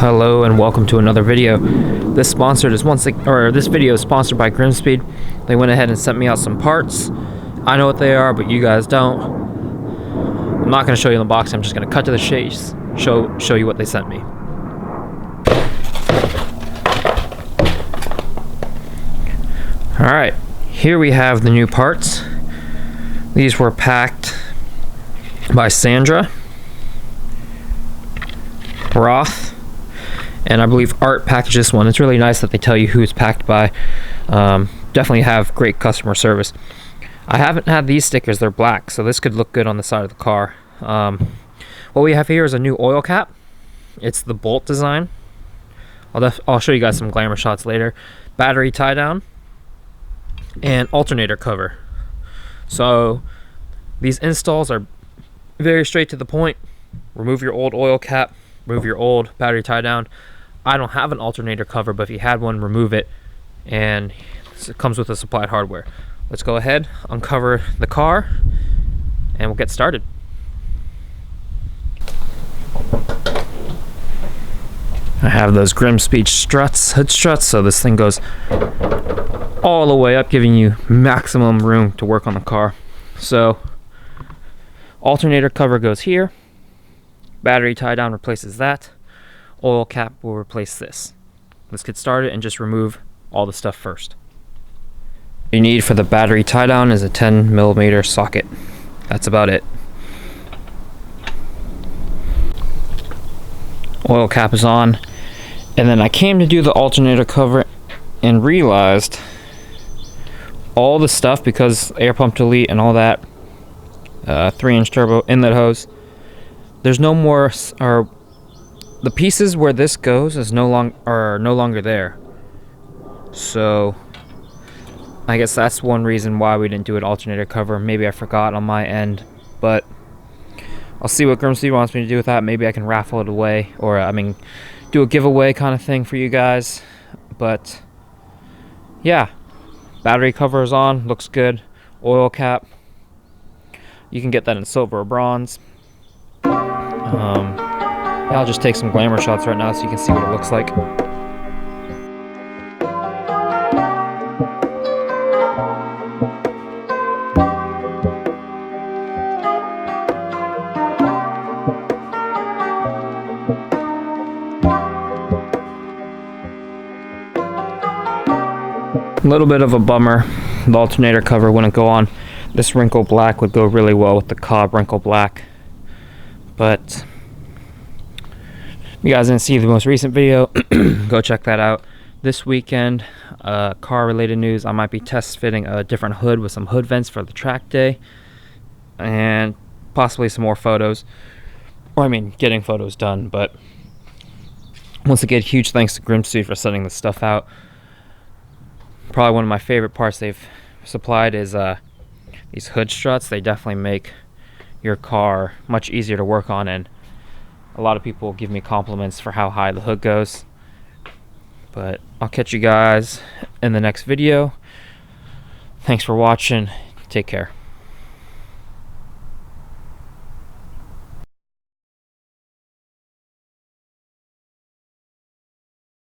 Hello and welcome to another video. This video is sponsored by Grimmspeed. They went ahead and sent me out some parts. I know what they are, but you guys don't. I'm not going to show you in the box. I'm just going to cut to the chase, show you what they sent me. Alright, here we have the new parts. These were packed by Sandra, Roth, and I believe Art packaged this one. It's really nice that they tell you who it's packed by. Definitely have great customer service. I haven't had these stickers. They're black, so this could look good on the side of the car. What we have here is a new oil cap. It's the bolt design. I'll show you guys some glamour shots later. Battery tie down and alternator cover. So these installs are very straight to the point. Remove your old oil cap, remove your old battery tie down. I don't have an alternator cover, but if you had one, remove it, and it comes with the supplied hardware. Let's go ahead, uncover the car, and we'll get started. I have those Grimmspeed struts, hood struts, so this thing goes all the way up, giving you maximum room to work on the car. So alternator cover goes here. Battery tie down replaces that. Oil cap will replace this. Let's get started and just remove all the stuff first. What you need for the battery tie down is a 10mm socket. That's about it. Oil cap is on, and then I came to do the alternator cover and realized all the stuff, because air pump delete and all that, 3-inch turbo inlet hose, there's no more, or the pieces where this goes are no longer there. So I guess that's one reason why we didn't do an alternator cover. Maybe I forgot on my end, but I'll see what Grimmspeed wants me to do with that. Maybe I can raffle it away, or do a giveaway kind of thing for you guys. But yeah, battery cover is on, looks good. Oil cap, you can get that in silver or bronze. I'll just take some glamour shots right now so you can see what it looks like. A little bit of a bummer, the alternator cover wouldn't go on. This wrinkle black would go really well with the Cobb wrinkle black. But if you guys didn't see the most recent video, go check that out. This weekend, car related news, I might be test fitting a different hood with some hood vents for the track day, and possibly some more photos, or getting photos done. But once again, huge thanks to Grimmspeed for sending this stuff out. Probably one of my favorite parts they've supplied is these hood struts. They definitely make your car much easier to work on, and a lot of people give me compliments for how high the hood goes. But I'll catch you guys in the next video. Thanks for watching. Take care.